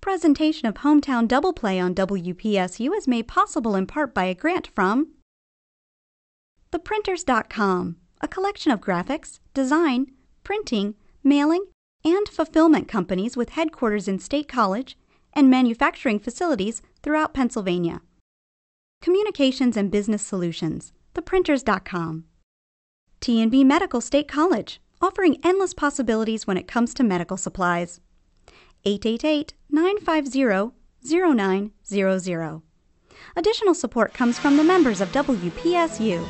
presentation of Hometown Double Play on WPSU is made possible in part by a grant from theprinters.com, a collection of graphics, design, printing, mailing, and fulfillment companies with headquarters in State College and manufacturing facilities throughout Pennsylvania. Communications and Business Solutions, theprinters.com. T&B Medical State College, offering endless possibilities when it comes to medical supplies. 888-950-0900. Additional support comes from the members of WPSU.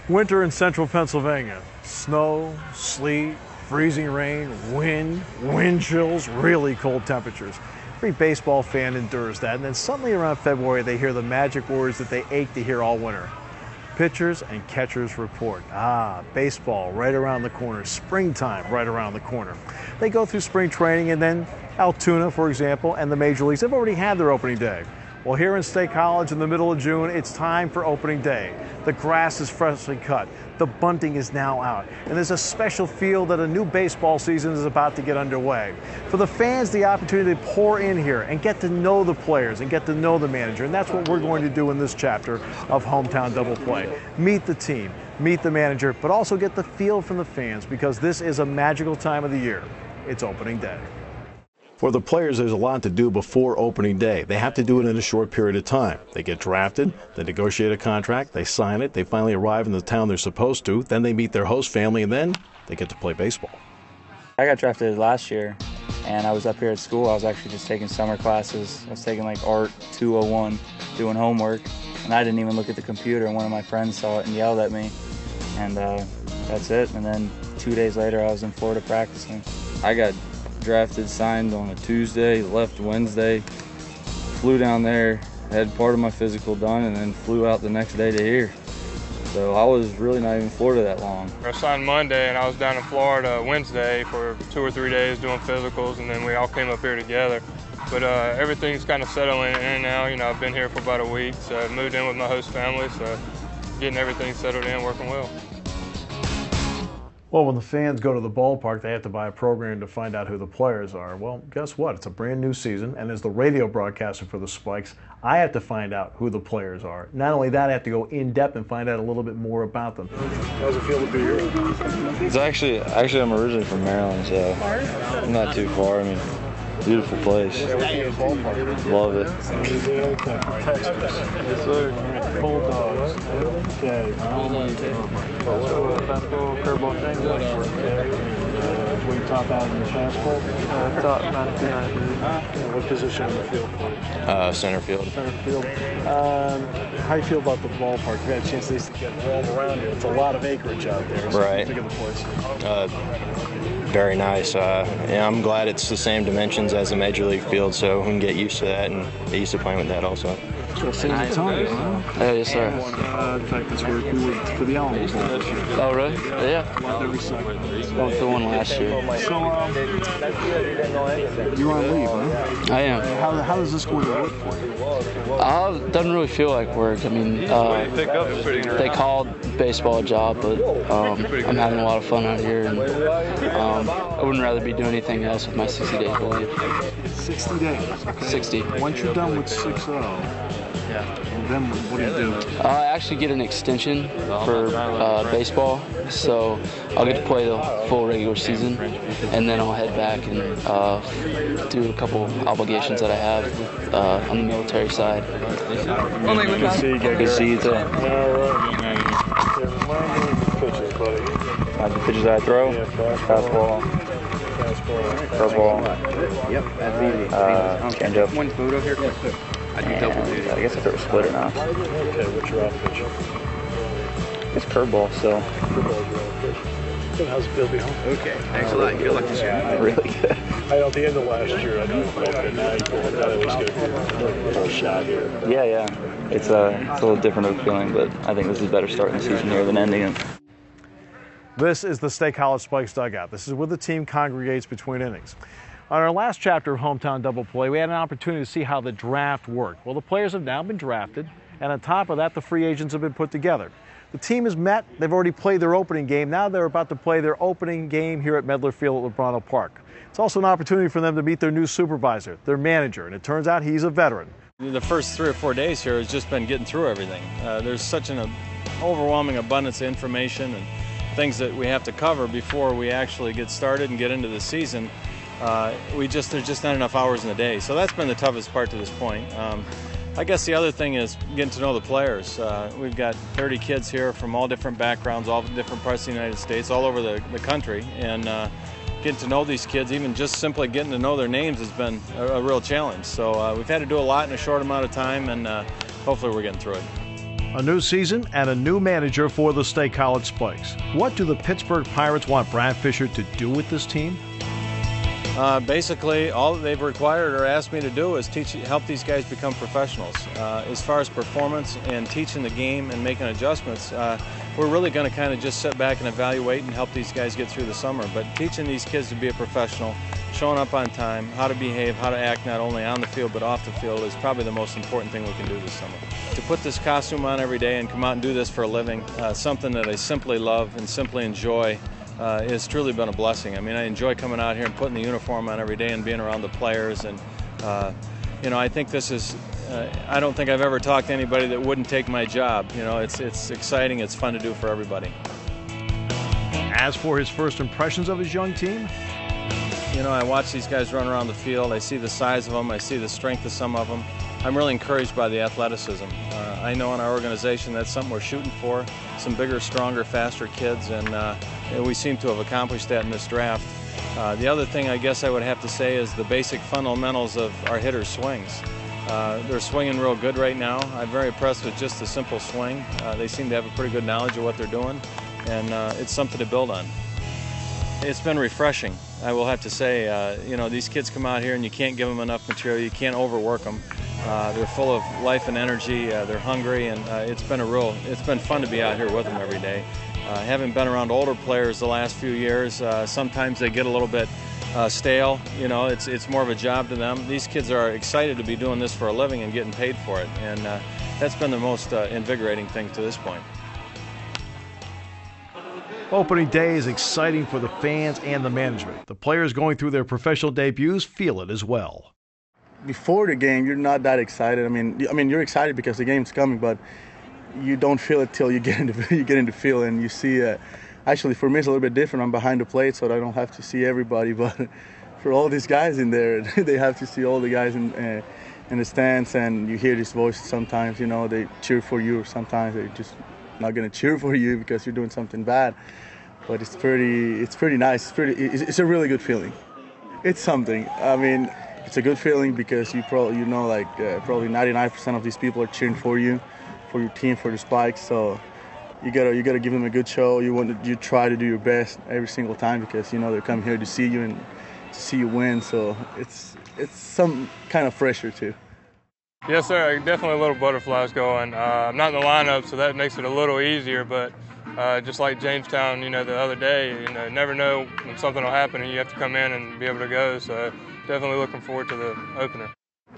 Winter in central Pennsylvania. Snow, sleet, freezing rain, wind chills, really cold temperatures. Every baseball fan endures that, and then suddenly around February they hear the magic words that they ache to hear all winter. Pitchers and catchers report. Baseball right around the corner. Springtime right around the corner. They go through spring training, and then Altoona, for example, and the major leagues have already had their opening day. Well, here in State College in the middle of June, it's time for opening day. The grass is freshly cut. The bunting is now out. And there's a special feel that a new baseball season is about to get underway. For the fans, the opportunity to pour in here and get to know the players and get to know the manager. And that's what we're going to do in this chapter of Hometown Double Play. Meet the team, meet the manager, but also get the feel from the fans, because this is a magical time of the year. It's opening day. For the players, there's a lot to do before opening day. They have to do it in a short period of time. They get drafted, they negotiate a contract, they sign it, they finally arrive in the town they're supposed to, then they meet their host family, and then they get to play baseball. I got drafted last year, and I was up here at school. I was actually just taking summer classes. I was taking like Art 201, doing homework, and I didn't even look at the computer, and one of my friends saw it and yelled at me, and that's it. And then 2 days later, I was in Florida practicing. I got drafted, signed on a Tuesday, left Wednesday, flew down there, had part of my physical done, and then flew out the next day to here. So I was really not even in Florida that long. I signed Monday, and I was down in Florida Wednesday for 2 or 3 days doing physicals, and then we all came up here together. But everything's kind of settling in now. You know, I've been here for about a week, so I moved in with my host family, so getting everything settled in, working well. Well, when the fans go to the ballpark, they have to buy a program to find out who the players are. Well, guess what? It's a brand new season, and as the radio broadcaster for the Spikes, I have to find out who the players are. Not only that, I have to go in depth and find out a little bit more about them. How does it feel to be here? It's actually I'm originally from Maryland, so I'm not too far. I mean, beautiful place. Love it. Texas. Yes, sir. Bulldogs. Okay. Fastball, curveball, changeup. Okay. Were you top out in the fastball? Top 99. What position in the field, please? Center field. Center field. How do you feel about the ballpark? You've had a chance to get rolled around here. It's a lot of acreage out there. So right. Think of the place. Very nice. Yeah, I'm glad it's the same dimensions as the Major League field, so we can get used to that and get used to playing with that also. So San Antonio, huh? Yes, sir. In fact, that's where we were for the Alamo Bowl this year. Oh, really? Yeah. Loved every second. Well, the one last year. So, you're on leave, huh? I am. How does this going to work for you? It doesn't really feel like work. I mean, they called baseball a job, but I'm having a lot of fun out here, and I wouldn't rather be doing anything else with my 60 days of leave. 60 days. Okay. 60. Once you're done with 6-0, and then what do you do? I actually get an extension for baseball, so I'll get to play the full regular season, and then I'll head back and do a couple obligations that I have on the military side. Good to see you, Good to see you too. All right. Remind me of the pitches, buddy. The pitches I throw, Yeah, fastball, curveball, Yep, that's easy. changeup. One food over here. I do double duty. I guess I throw a splitter now. Okay, what's your off pitch? It's curveball, so. Good. How's it feel to be home? Okay, thanks a lot. Good luck this year. Really good. I know at the end of last year, I know you played it, now you feel that at least get a first shot here. Yeah. It's a little different of a feeling, but I think this is a better start in the season here than ending it. This is the State College Spikes dugout. This is where the team congregates between innings. On our last chapter of Hometown Double Play, we had an opportunity to see how the draft worked. Well, the players have now been drafted, and on top of that, the free agents have been put together. The team has met. They've already played their opening game. Now they're about to play their opening game here at Medler Field at Lebrano Park. It's also an opportunity for them to meet their new supervisor, their manager, and it turns out he's a veteran. The first 3 or 4 days here has just been getting through everything. There's such an overwhelming abundance of information and things that we have to cover before we actually get started and get into the season. There's just not enough hours in the day. So that's been the toughest part to this point. I guess the other thing is getting to know the players. We've got 30 kids here from all different backgrounds, all different parts of the United States, all over the country. And getting to know these kids, even just simply getting to know their names has been a real challenge. So we've had to do a lot in a short amount of time, and hopefully we're getting through it. A new season and a new manager for the State College Spikes. What do the Pittsburgh Pirates want Brad Fisher to do with this team? Basically, all that they've required or asked me to do is help these guys become professionals. As far as performance and teaching the game and making adjustments, we're really going to kind of just sit back and evaluate and help these guys get through the summer. But teaching these kids to be a professional, showing up on time, how to behave, how to act not only on the field but off the field is probably the most important thing we can do this summer. To put this costume on every day and come out and do this for a living, something that I simply love and simply enjoy, it's truly been a blessing. I mean, I enjoy coming out here and putting the uniform on every day and being around the players. And, I think this is, I don't think I've ever talked to anybody that wouldn't take my job. It's exciting, it's fun to do for everybody. As for his first impressions of his young team, I watch these guys run around the field. I see the size of them. I see the strength of some of them. I'm really encouraged by the athleticism. I know in our organization that's something we're shooting for, some bigger, stronger, faster kids, and we seem to have accomplished that in this draft. The other thing I guess I would have to say is the basic fundamentals of our hitters' swings. They're swinging real good right now. I'm very impressed with just the simple swing. They seem to have a pretty good knowledge of what they're doing, and it's something to build on. It's been refreshing, I will have to say. These kids come out here and you can't give them enough material, you can't overwork them. They're full of life and energy, they're hungry, and it's been fun to be out here with them every day. Having been around older players the last few years, sometimes they get a little bit stale. It's more of a job to them. These kids are excited to be doing this for a living and getting paid for it, and that's been the most invigorating thing to this point. opening day is exciting for the fans and the management. The players going through their professional debuts feel it as well. Before the game, you're not that excited. I mean, you're excited because the game's coming, but you don't feel it till you get in the field and you see. Actually, for me, it's a little bit different. I'm behind the plate, so I don't have to see everybody. But for all these guys in there, they have to see all the guys in the stands, and you hear this voice sometimes. You know, they cheer for you, or sometimes they're just not going to cheer for you because you're doing something bad. But it's pretty nice. It's a really good feeling. It's something. I mean, it's a good feeling because probably 99% of these people are cheering for you, for your team, for the Spikes. So you gotta give them a good show. You try to do your best every single time because they're coming here to see you and to see you win. So it's some kind of pressure too. Yes, sir. Definitely a little butterflies going. I'm not in the lineup, so that makes it a little easier. But just like Jamestown, the other day, never know when something will happen, and you have to come in and be able to go. So definitely looking forward to the opener.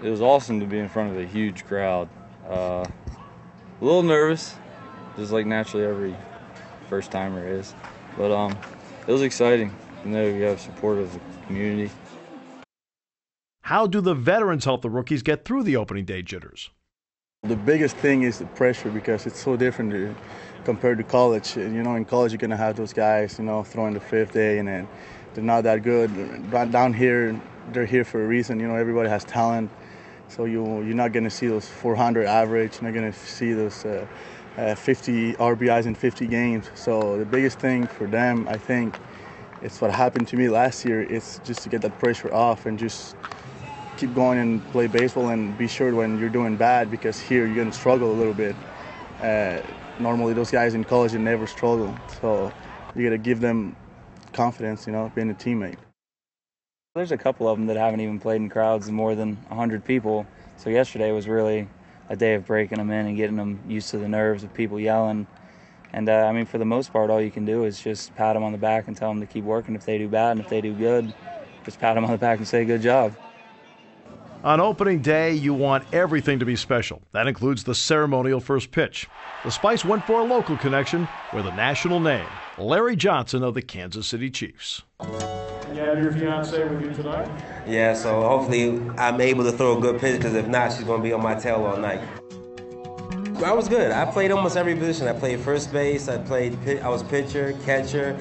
It was awesome to be in front of a huge crowd. A little nervous, just like naturally every first timer is. But it was exciting. You have support of the community. How do the veterans help the rookies get through the opening day jitters? The biggest thing is the pressure because it's so different compared to college. In college you're going to have those guys, throwing the fifth day and then they're not that good. Down here, they're here for a reason. Everybody has talent. So you're not going to see those 400 average. You're not going to see those 50 RBIs in 50 games. So the biggest thing for them, I think, it's what happened to me last year. It's just to get that pressure off and just keep going and play baseball and be sure when you're doing bad because here you're going to struggle a little bit. normally those guys in college, they never struggle. So you got to give them confidence, being a teammate. There's a couple of them that haven't even played in crowds of more than 100 people. So yesterday was really a day of breaking them in and getting them used to the nerves of people yelling. And, I mean, for the most part, all you can do is just pat them on the back and tell them to keep working if they do bad. And if they do good, just pat them on the back and say, good job. On opening day, you want everything to be special. That includes the ceremonial first pitch. The Spice went for a local connection with a national name, Larry Johnson of the Kansas City Chiefs. You have your fiancée with you tonight? Yeah, so hopefully I'm able to throw a good pitch, because if not, she's going to be on my tail all night. I was good. I played almost every position. I played first base, I was pitcher, catcher,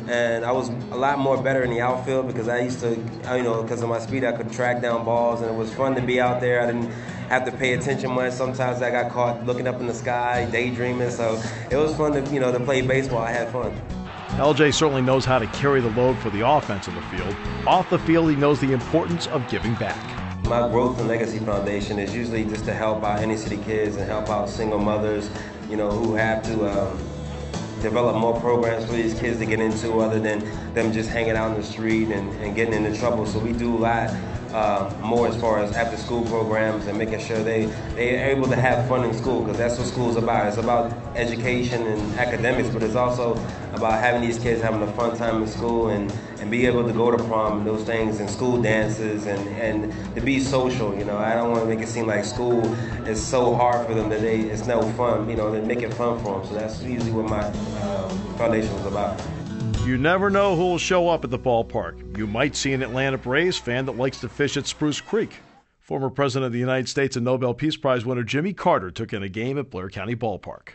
and I was a lot more better in the outfield because I used to, because of my speed, I could track down balls, and it was fun to be out there. I didn't have to pay attention much. Sometimes I got caught looking up in the sky, daydreaming, so it was fun to, to play baseball. I had fun. LJ certainly knows how to carry the load for the offense in the field. Off the field, he knows the importance of giving back. My Growth and Legacy Foundation is usually just to help out inner city kids and help out single mothers, who have to develop more programs for these kids to get into other than them just hanging out in the street and getting into trouble. So we do a lot more as far as after school programs and making sure they're able to have fun in school, because that's what school's about. It's about education and academics, but it's also about having these kids having a fun time in school and be able to go to prom and those things and school dances and to be social. I don't want to make it seem like school is so hard for them that it's no fun. They make it fun for them. So that's usually what my foundation was about. You never know who will show up at the ballpark. You might see an Atlanta Braves fan that likes to fish at Spruce Creek. Former President of the United States and Nobel Peace Prize winner Jimmy Carter took in a game at Blair County Ballpark.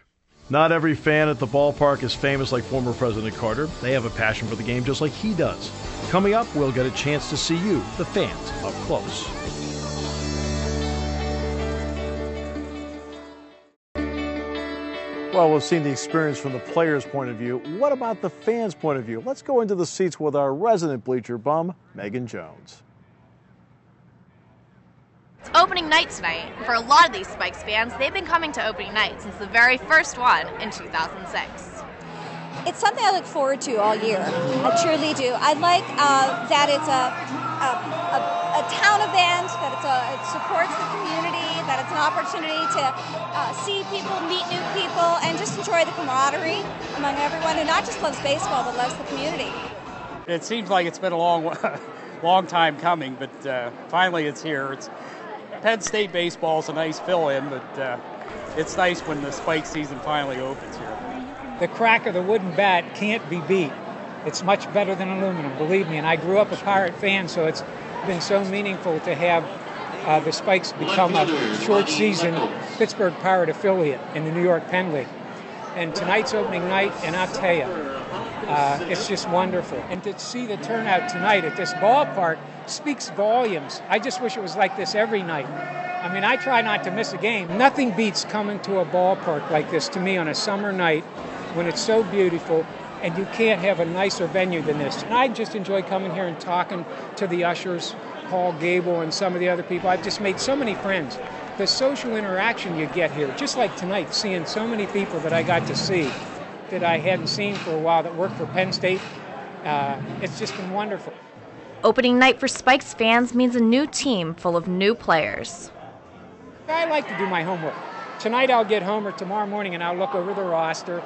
Not every fan at the ballpark is famous like former President Carter. They have a passion for the game just like he does. Coming up, we'll get a chance to see you, the fans, up close. Well, we've seen the experience from the players' point of view. What about the fans' point of view? Let's go into the seats with our resident bleacher bum, Megan Jones. It's opening night tonight. For a lot of these Spikes fans, they've been coming to opening night since the very first one in 2006. It's something I look forward to all year. I truly do. I like that it's a town event, that it supports the community, that it's an opportunity to see people, meet new people, and just enjoy the camaraderie among everyone who not just loves baseball but loves the community. It seems like it's been a long time coming, but finally it's here. Penn State baseball is a nice fill-in, but it's nice when the Spike season finally opens here. The crack of the wooden bat can't be beat. It's much better than aluminum, believe me. And I grew up a Pirate fan, so it's been so meaningful to have the Spikes become a short-season Pittsburgh Pirate affiliate in the New York Penn League. And tonight's opening night, and I'll tell you, it's just wonderful. And to see the turnout tonight at this ballpark speaks volumes. I just wish it was like this every night. I mean, I try not to miss a game. Nothing beats coming to a ballpark like this to me on a summer night when it's so beautiful, and you can't have a nicer venue than this. And I just enjoy coming here and talking to the ushers, Paul Gable and some of the other people. I've just made so many friends. The social interaction you get here, just like tonight, seeing so many people that I got to see that I hadn't seen for a while that work for Penn State, it's just been wonderful. Opening night for Spikes fans means a new team full of new players. I like to do my homework. Tonight I'll get home, or tomorrow morning, and I'll look over the roster.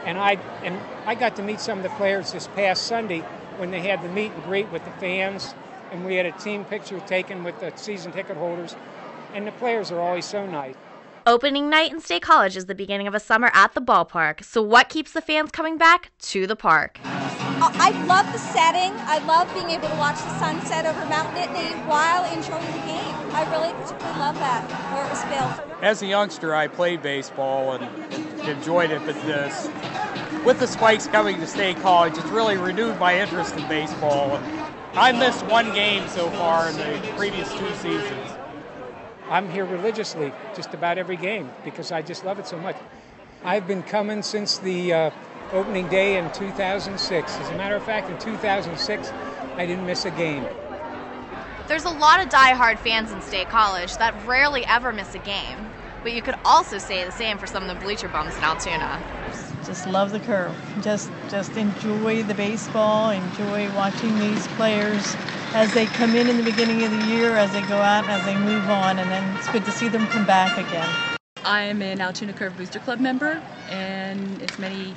And I got to meet some of the players this past Sunday when they had the meet and greet with the fans, and we had a team picture taken with the season ticket holders, and the players are always so nice. Opening night in State College is the beginning of a summer at the ballpark. So what keeps the fans coming back to the park? I love the setting. I love being able to watch the sunset over Mount Nittany while enjoying the game. I really particularly love that, where it was built. As a youngster, I played baseball and enjoyed it, but with the Spikes coming to State College, it's really renewed my interest in baseball. I missed one game so far in the previous 2 seasons. I'm here religiously just about every game because I just love it so much. I've been coming since the opening day in 2006. As a matter of fact, in 2006, I didn't miss a game. There's a lot of diehard fans in State College that rarely ever miss a game. but you could also say the same for some of the bleacher bums in Altoona. Just love the curve. Just enjoy the baseball, enjoy watching these players as they come in the beginning of the year, as they go out, and as they move on, and then it's good to see them come back again. I'm an Altoona Curve Booster Club member, and as many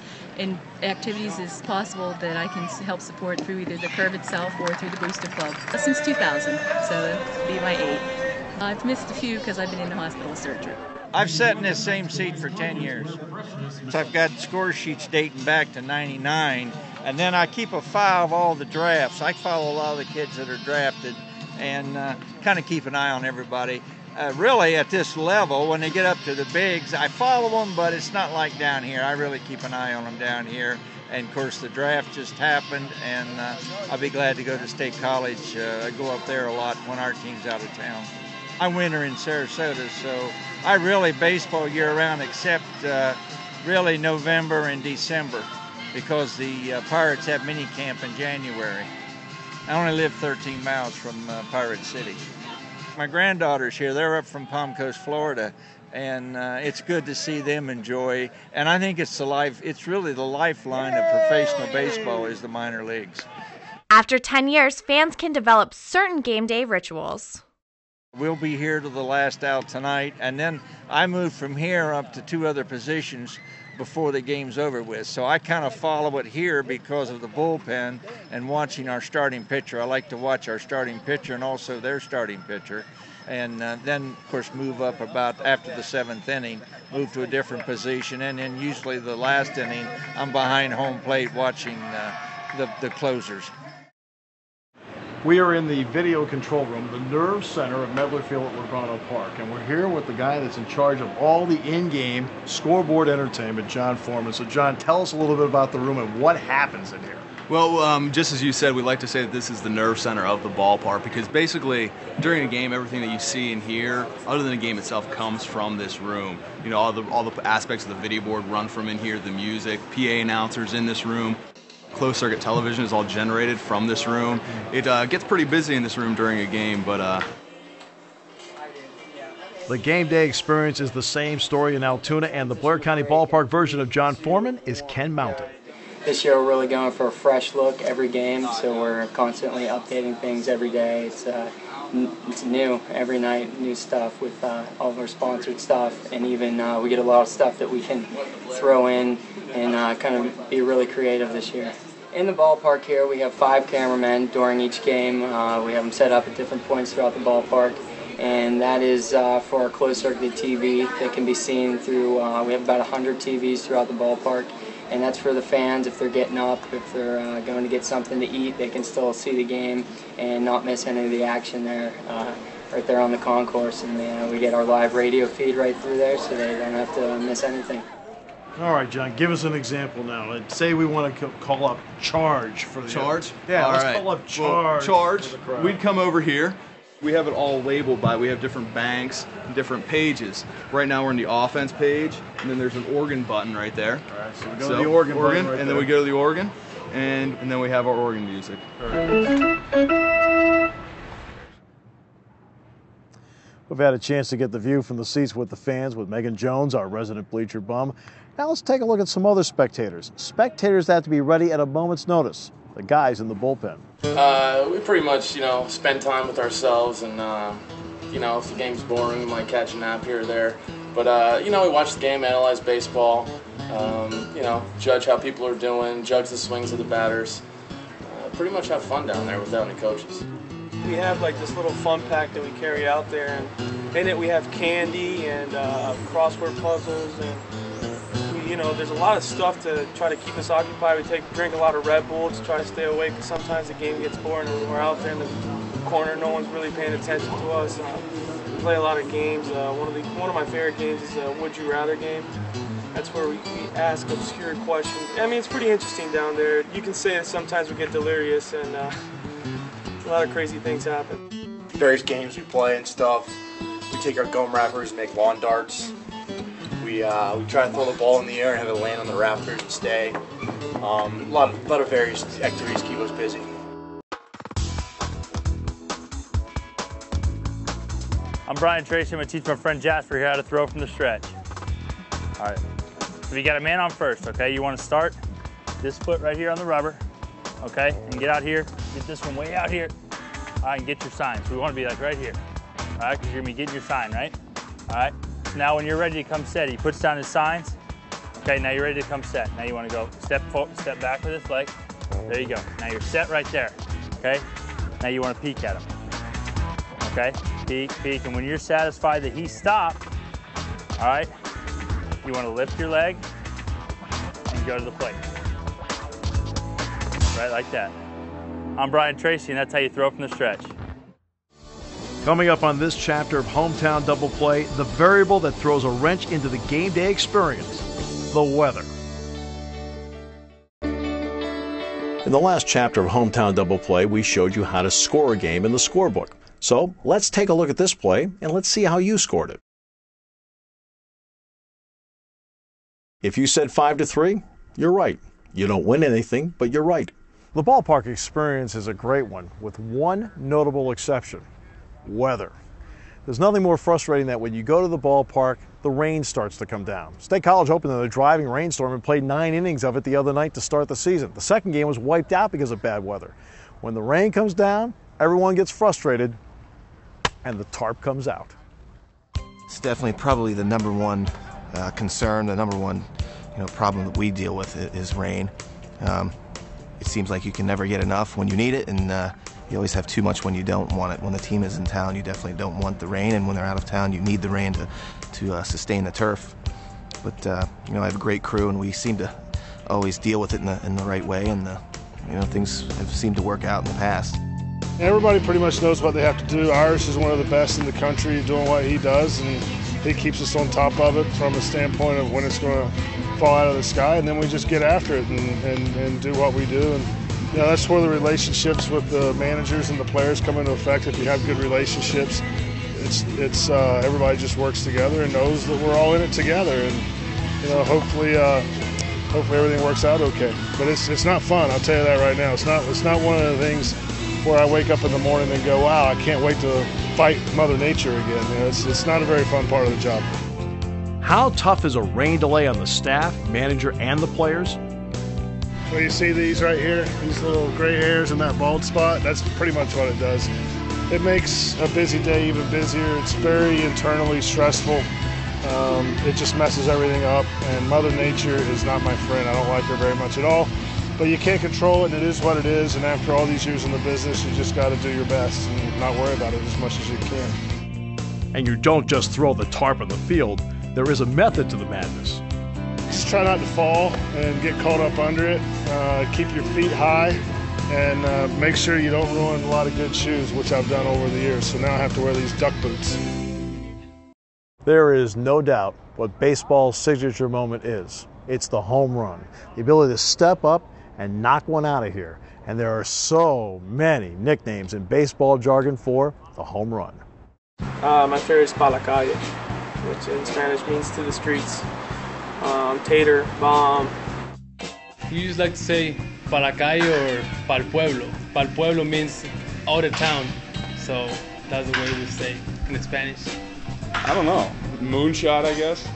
activities as possible that I can help support through either the curve itself or through the Booster Club. Since 2000, so that'll be my 8th. I've missed a few because I've been in the hospital surgery. I've sat in this same seat for 10 years. So I've got score sheets dating back to '99, and then I keep a file of all the drafts. I follow a lot of the kids that are drafted and kind of keep an eye on everybody. Really, at this level, when they get up to the bigs, I follow them, but it's not like down here. I really keep an eye on them down here. And, of course, the draft just happened, and I'll be glad to go to State College. I go up there a lot when our team's out of town. I winter in Sarasota, so I really baseball year-round except really November and December because the Pirates have mini camp in January. I only live 13 miles from Pirate City. My granddaughter's here. They're up from Palm Coast, Florida, and it's good to see them enjoy. And I think it's really the lifeline of professional baseball is the minor leagues. After 10 years, fans can develop certain game day rituals. We'll be here to the last out tonight, and then I moved from here up to 2 other positions before the game's over with. So I kind of follow it here because of the bullpen and watching our starting pitcher. I like to watch our starting pitcher and also their starting pitcher. And then, of course, move up about after the 7th inning, move to a different position. And then usually the last inning, I'm behind home plate watching the closers. We are in the video control room, the nerve center of Medler Field at Lugano Park, and we're here with the guy that's in charge of all the in-game scoreboard entertainment, Jon Foreman. So, Jon, tell us a little bit about the room and what happens in here. Well, just as you said, we like to say that this is the nerve center of the ballpark because basically during a game, everything that you see and hear, other than the game itself, comes from this room. You know, all the aspects of the video board run from in here, the music, PA announcers in this room. Closed circuit television is all generated from this room. It gets pretty busy in this room during a game, but the game day experience is the same story in Altoona, and the Blair County Ballpark version of Jon Foreman is Ken Mountain. This year we're really going for a fresh look every game, so we're constantly updating things every day. It's new every night, new stuff with all of our sponsored stuff, and even we get a lot of stuff that we can throw in and kind of be really creative this year. In the ballpark here, we have 5 cameramen during each game. We have them set up at different points throughout the ballpark, and that is for our closed-circuit TV that can be seen through, we have about 100 TVs throughout the ballpark, and that's for the fans. If they're getting up, if they're going to get something to eat, they can still see the game and not miss any of the action there, right there on the concourse. And we get our live radio feed right through there, so they don't have to miss anything. All right, Jon, give us an example now. Say we want to call up Charge for the Charge? Yeah, all let's right. call up Charge. Well, Charge, we'd come over here. We have it all labeled by, we have different banks and different pages. Right now we're in the offense page, and then there's an organ button right there. All right, so we go to the organ button right and there. then we go to the organ, and then we have our organ music. All right. We've had a chance to get the view from the seats with the fans with Megan Jones, our resident bleacher bum. Now let's take a look at some other spectators. Spectators that have to be ready at a moment's notice. The guys in the bullpen. We pretty much, spend time with ourselves, and if the game's boring, we might catch a nap here or there. But we watch the game, analyze baseball, judge how people are doing, judge the swings of the batters. Pretty much have fun down there without any coaches. We have this little fun pack that we carry out there, and in it we have candy and crossword puzzles, and there's a lot of stuff to try to keep us occupied. We drink a lot of Red Bull to try to stay awake, because sometimes the game gets boring and we're out there in the corner, no one's really paying attention to us. We play a lot of games. One of my favorite games is a Would You Rather game. That's where we ask obscure questions. I mean, it's pretty interesting down there. You can say that sometimes we get delirious and a lot of crazy things happen. Various games we play and stuff. We take our gum wrappers, make lawn darts. We try to throw the ball in the air and have it land on the rafters and stay. A lot of various activities keep us busy. I'm Brain Tracy. I'm going to teach my friend Jasper here how to throw from the stretch. All right. So you got a man on first, okay? You want to start this foot right here on the rubber, okay? And get out here. Get this one way out here. All right, and get your sign. So we want to be like right here. All right, because you're going to be getting your sign, right? All right. So now when you're ready to come set, he puts down his signs. Okay, now you're ready to come set. Now you want to go step back with this leg. There you go. Now you're set right there, okay? Now you want to peek at him, okay? Peek, peek, and when you're satisfied that he stopped, all right, you want to lift your leg and go to the plate. Right like that. I'm Brain Tracy, and that's how you throw from the stretch. Coming up on this chapter of Hometown Double Play, the variable that throws a wrench into the game day experience, the weather. In the last chapter of Hometown Double Play, we showed you how to score a game in the scorebook. So let's take a look at this play and let's see how you scored it. If you said 5-3, you're right. You don't win anything, but you're right. The ballpark experience is a great one, with one notable exception: weather. There's nothing more frustrating than when you go to the ballpark, the rain starts to come down. State College opened in a driving rainstorm and played 9 innings of it the other night to start the season. The second game was wiped out because of bad weather. When the rain comes down, everyone gets frustrated, and the tarp comes out. It's definitely probably the number one concern, the number one problem that we deal with is rain. It seems like you can never get enough when you need it, and you always have too much when you don't want it. When the team is in town, you definitely don't want the rain, and when they're out of town, you need the rain to sustain the turf. But I have a great crew, and we seem to always deal with it in the right way, and things have seemed to work out in the past. Everybody pretty much knows what they have to do. Irish is one of the best in the country doing what he does, and he keeps us on top of it from a standpoint of when it's going to fall out of the sky, and then we just get after it and do what we do. And that's where the relationships with the managers and the players come into effect. If you have good relationships, it's everybody just works together and knows that we're all in it together, and hopefully everything works out okay. But it's not fun, I'll tell you that right now. It's not one of the things where I wake up in the morning and go, wow, I can't wait to fight Mother Nature again. It's not a very fun part of the job. How tough is a rain delay on the staff, manager, and the players? Well, you see these right here, these little gray hairs in that bald spot? That's pretty much what it does. It makes a busy day even busier. It's very internally stressful. It just messes everything up, and Mother Nature is not my friend. I don't like her very much at all. But you can't control it, and it is what it is, and after all these years in the business, you just got to do your best and not worry about it as much as you can. And you don't just throw the tarp on the field. There is a method to the madness. Just try not to fall and get caught up under it. Keep your feet high, and make sure you don't ruin a lot of good shoes, which I've done over the years. So now I have to wear these duck boots. There is no doubt what baseball's signature moment is. It's the home run, the ability to step up and knock one out of here. And there are so many nicknames in baseball jargon for the home run. My favorite is pa la calle, which in Spanish means to the streets. Tater, bomb. We just like to say pa la calle or pa'l pueblo. Pa'l pueblo means out of town, so that's the way we say in Spanish. I don't know. Moonshot, I guess.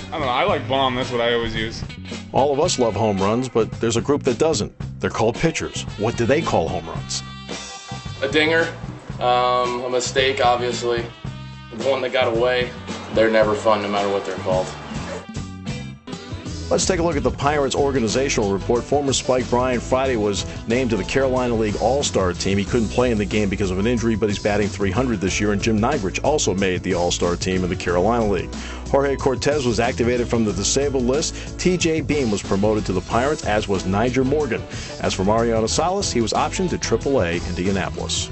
I don't know. I like bomb. That's what I always use. All of us love home runs, but there's a group that doesn't. They're called pitchers. What do they call home runs? A dinger, a mistake, obviously. The one that got away. They're never fun, no matter what they're called. Let's take a look at the Pirates organizational report. Former Spike Bryant Friday was named to the Carolina League All-Star team. He couldn't play in the game because of an injury, but he's batting .300 this year. And Jim Nybrich also made the All-Star team in the Carolina League. Jorge Cortez was activated from the disabled list. TJ Beam was promoted to the Pirates, as was Niger Morgan. As for Mariano Salas, he was optioned to AAA Indianapolis.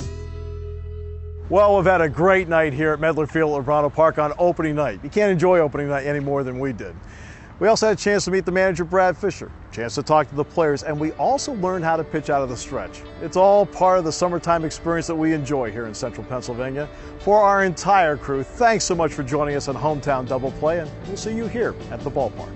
Well, we've had a great night here at Medler Field at Verano Park on opening night. You can't enjoy opening night any more than we did. We also had a chance to meet the manager, Brad Fisher, a chance to talk to the players, and we also learned how to pitch out of the stretch. It's all part of the summertime experience that we enjoy here in Central Pennsylvania. For our entire crew, thanks so much for joining us on Hometown Double Play, and we'll see you here at the ballpark.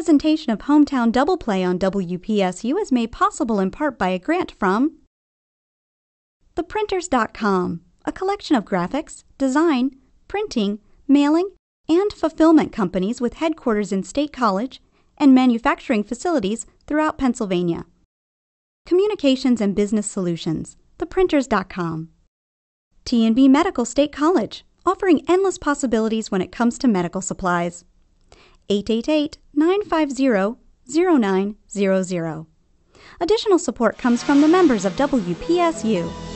presentation of Hometown Double Play on WPSU is made possible in part by a grant from theprinters.com, a collection of graphics, design, printing, mailing, and fulfillment companies with headquarters in State College and manufacturing facilities throughout Pennsylvania. Communications and Business Solutions, theprinters.com. T&B Medical State College, offering endless possibilities when it comes to medical supplies. 888-950-0900. Additional support comes from the members of WPSU.